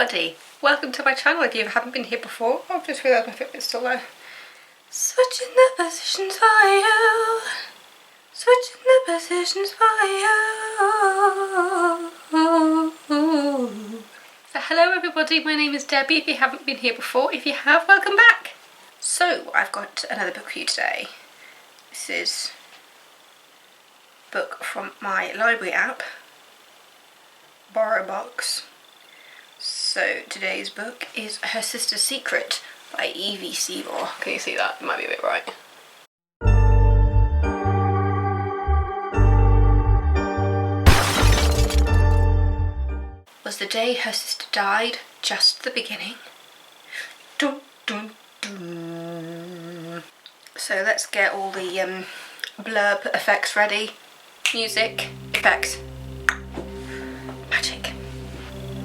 everybody! Welcome to my channel if you haven't been here before. I've just realised my fitbit's still low. Switching the positions for you. Switching the positions for you. So hello everybody, my name is Debbie if you haven't been here before. If you have, welcome back. So I've got another book for you today. This is a book from my library app, Borrow Box. So today's book is Her Sister's Secret by E V Seymour. Can you see that? It might be a bit bright. Was the day her sister died just the beginning? Dun, dun, dun. So let's get all the blurb effects ready. Music, effects, magic.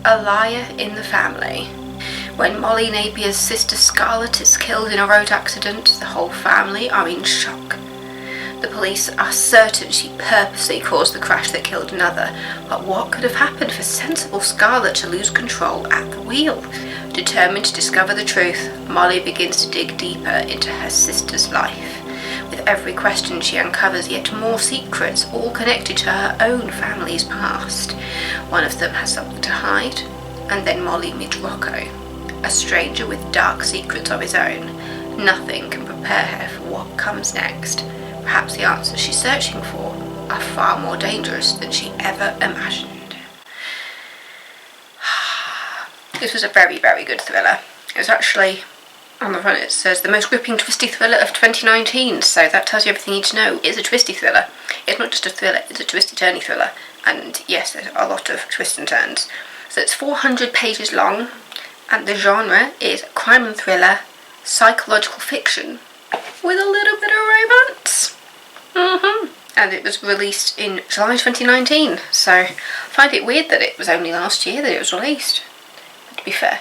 A liar in the family. When Molly Napier's sister Scarlett is killed in a road accident, the whole family are in shock. The police are certain she purposely caused the crash that killed another, but what could have happened for sensible Scarlett to lose control at the wheel? Determined to discover the truth, Molly begins to dig deeper into her sister's life. With every question she uncovers yet more secrets, all connected to her own family's past. One of them has something to hide, and then Molly meets Rocco, a stranger with dark secrets of his own. Nothing can prepare her for what comes next. Perhaps the answers she's searching for are far more dangerous than she ever imagined. This was a very, very good thriller. It was actually, on the front it says, the most gripping twisty thriller of 2019, so that tells you everything you need to know. It's a twisty thriller. It's not just a thriller, it's a twisty-turny thriller. And yes, there's a lot of twists and turns. So it's 400 pages long, and the genre is crime and thriller, psychological fiction, with a little bit of romance. And it was released in July 2019, so I find it weird that it was only last year that it was released. But to be fair,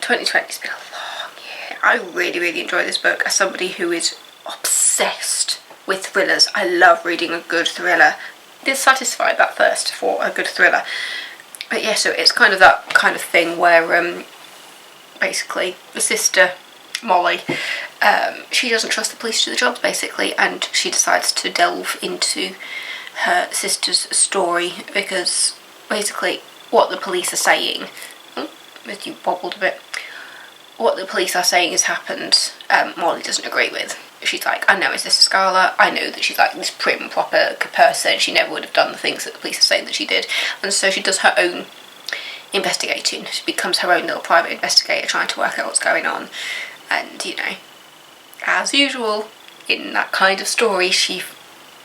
2020's been a long year. I really, really enjoy this book. As somebody who is obsessed with thrillers, I love reading a good thriller. Did satisfy that thirst for a good thriller. But yeah, so it's kind of that kind of thing where basically the sister Molly, she doesn't trust the police to do the jobs basically, and she decides to delve into her sister's story because basically what the police are saying, you wobbled a bit, what the police are saying has happened, Molly doesn't agree with. She's like, I know it's Sister Scarlett, I know that she's like this prim, proper person, she never would have done the things that the police are saying that she did, and so she does her own investigating. She becomes her own little private investigator trying to work out what's going on, and you know, as usual in that kind of story, she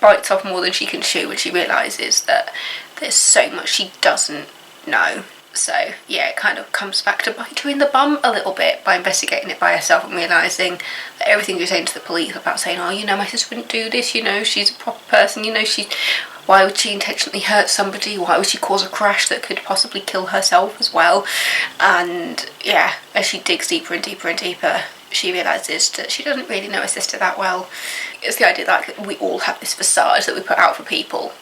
bites off more than she can chew when she realises that there's so much she doesn't know. So yeah, it kind of comes back to bite her in the bum a little bit by investigating it by herself and realising that everything you're saying to the police about saying, oh, you know, my sister wouldn't do this, you know, she's a proper person, you know, why would she intentionally hurt somebody, why would she cause a crash that could possibly kill herself as well? And yeah, as she digs deeper and deeper and deeper, she realises that she doesn't really know her sister that well. It's the idea that we all have this facade that we put out for people,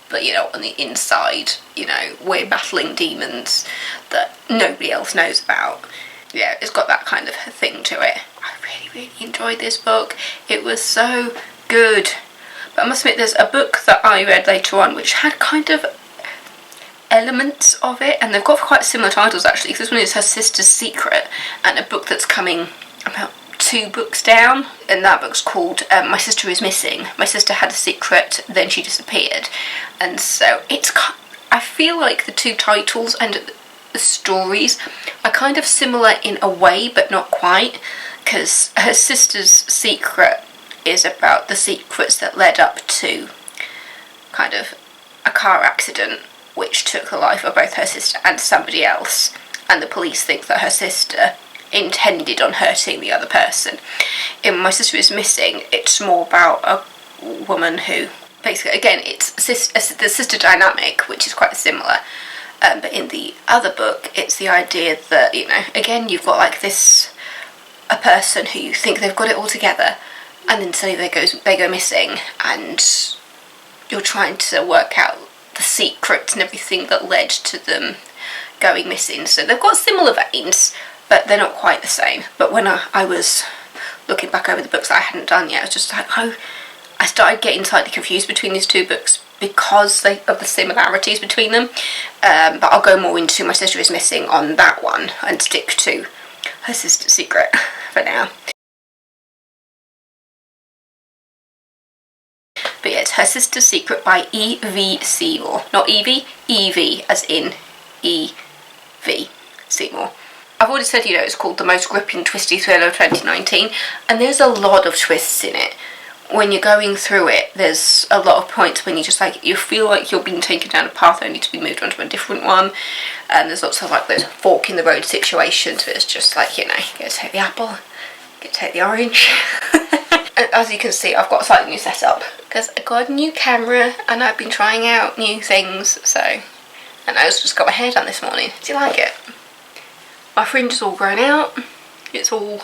but you know, on the inside, you know, we're battling demons that nobody else knows about. Yeah, it's got that kind of thing to it. I really, really enjoyed this book. It was so good. But I must admit, there's a book that I read later on which had kind of elements of it, and they've got quite similar titles actually, because this one is Her Sister's Secret, and a book that's coming about 2 books down, and that book's called My Sister is Missing. My sister had a secret, then she disappeared. And so I feel like the 2 titles and the stories are kind of similar in a way, but not quite, because Her Sister's Secret is about the secrets that led up to kind of a car accident which took the life of both her sister and somebody else, and the police think that her sister intended on hurting the other person. In My Sister is Missing, it's more about a woman who basically, again, it's the sister dynamic, which is quite similar, but in the other book it's the idea that, you know, again, you've got like a person who you think they've got it all together, and then suddenly they go missing, and you're trying to work out the the secrets and everything that led to them going missing. So they've got similar veins, but they're not quite the same. But when I was looking back over the books that I hadn't done yet, I was just like, oh, I started getting slightly confused between these two books because of the similarities between them. But I'll go more into My Sister Is Missing on that one and stick to Her Sister's Secret for now. But yeah, it's Her Sister's Secret by E V Seymour. Not Evie, E-V, as in E-V Seymour. I've already said, you know, it's called the most gripping, twisty thriller of 2019, and there's a lot of twists in it. When you're going through it, there's a lot of points when you just like, you feel like you're being taken down a path only to be moved onto a different one, and there's lots of like those fork in the road situations where it's just like, you know, you gotta take the apple, you gotta take the orange. And as you can see, I've got a slightly new setup because I got a new camera and I've been trying out new things, so, and I just got my hair done this morning. Do you like it? My fringe is all grown out, it's all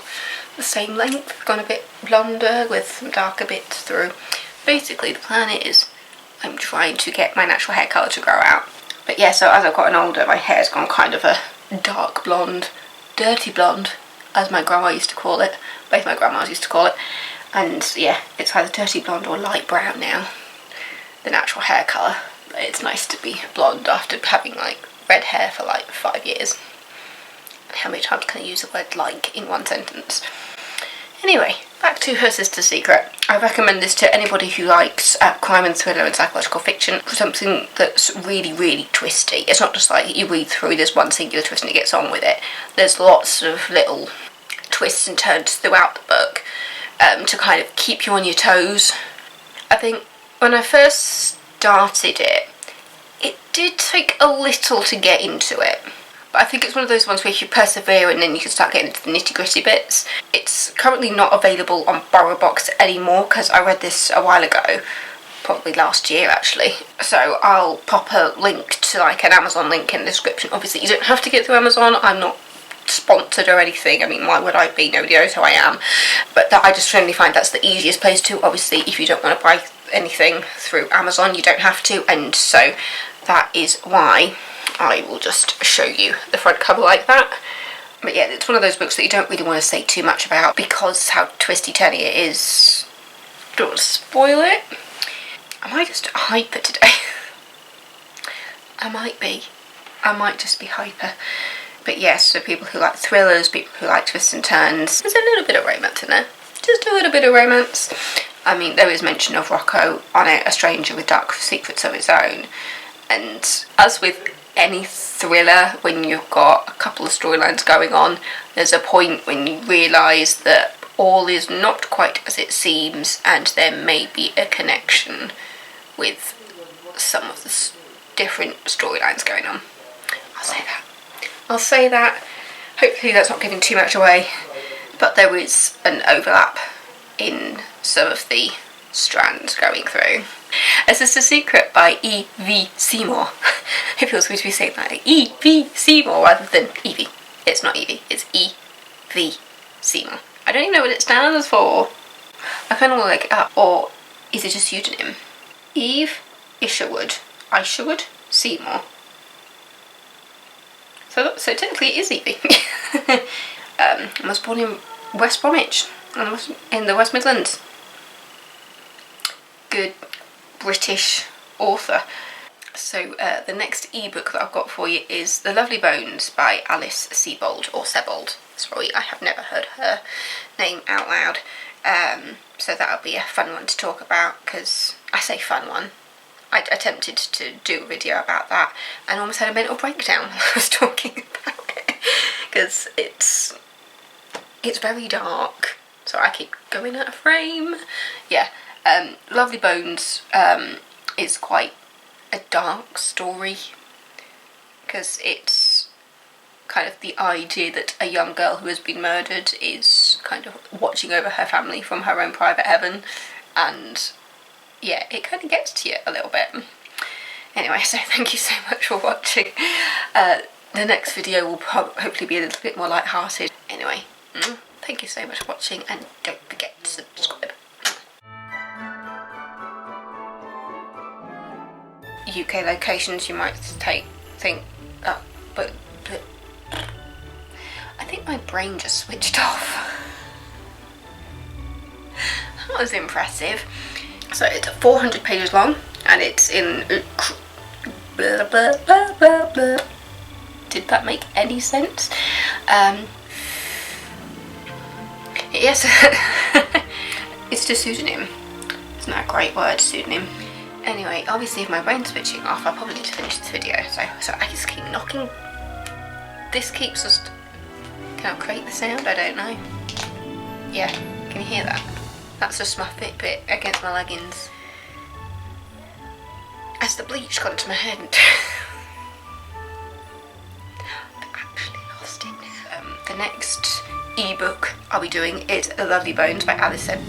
the same length, gone a bit blonder with some darker bits through. Basically the plan is I'm trying to get my natural hair colour to grow out. But yeah, so as I've gotten older, my hair's gone kind of a dark blonde, dirty blonde, as my grandma used to call it. Both my grandmas used to call it. And yeah, it's either dirty blonde or light brown now, the natural hair colour. But it's nice to be blonde after having like red hair for like 5 years. How many times can I use the word like in one sentence? Anyway, back to Her Sister's Secret. I recommend this to anybody who likes crime and thriller and psychological fiction, for something that's really, really twisty. It's not just like you read through this one singular twist and it gets on with it. There's lots of little twists and turns throughout the book to kind of keep you on your toes. I think when I first started it, it did take a little to get into it. But I think it's one of those ones where if you persevere and then you can start getting into the nitty gritty bits. It's currently not available on BorrowBox anymore because I read this a while ago, probably last year actually. So I'll pop a link to like an Amazon link in the description. Obviously you don't have to get through Amazon, I'm not sponsored or anything, I mean why would I be, nobody knows who I am. But I just generally find that's the easiest place to. Obviously if you don't want to buy anything through Amazon you don't have to, and so that is why I will just show you the front cover like that. But yeah, it's one of those books that you don't really want to say too much about because how twisty-turny it is. Don't want to spoil it. Am I just hyper today? I might be. I might just be hyper. But yes, so people who like thrillers, people who like twists and turns, there's a little bit of romance in there. Just a little bit of romance. I mean, there is mention of Rocco on it, a stranger with dark secrets of his own. And as with any thriller, when you've got a couple of storylines going on, there's a point when you realise that all is not quite as it seems and there may be a connection with some of the different storylines going on. I'll say that. Hopefully that's not giving too much away, but there is an overlap in some of the strands going through. Her Sister's Secret by E V Seymour. It feels weird to be saying that. E V Seymour rather than Evie. It's not Evie, it's E V Seymour. I don't even know what it stands for. I kind of want to look it up. Or is it a pseudonym? Eve Isherwood Seymour. So technically it is Evie. I was born in West Bromwich, in the West Midlands. Good British author. So the next ebook that I've got for you is The Lovely Bones by Alice Sebold, or Sebold. Sorry, I have never heard her name out loud. So that'll be a fun one to talk about, because I say fun one. I attempted to do a video about that and almost had a mental breakdown while I was talking about it, because it's very dark. So I keep going out of frame. Yeah. Lovely Bones is quite a dark story, because it's kind of the idea that a young girl who has been murdered is kind of watching over her family from her own private heaven, and yeah, it kind of gets to you a little bit. Anyway, so thank you so much for watching. The next video will hopefully be a little bit more light-hearted. Anyway, thank you so much for watching, and don't forget to subscribe. UK locations, you might think that, but I think my brain just switched off. That was impressive. So it's 400 pages long, and it's in blah, blah, blah, blah, blah. Did that make any sense? Yes, it's just pseudonym. Isn't that a great word, pseudonym? Anyway, obviously if my brain's switching off, I'll probably need to finish this video. So I just keep knocking. This keeps us. Can I create the sound? I don't know. Yeah, can you hear that? That's just my Fitbit against my leggings. Has the bleach gone to my head? I've actually lost it. The next ebook I'll be doing is The Lovely Bones by Alison.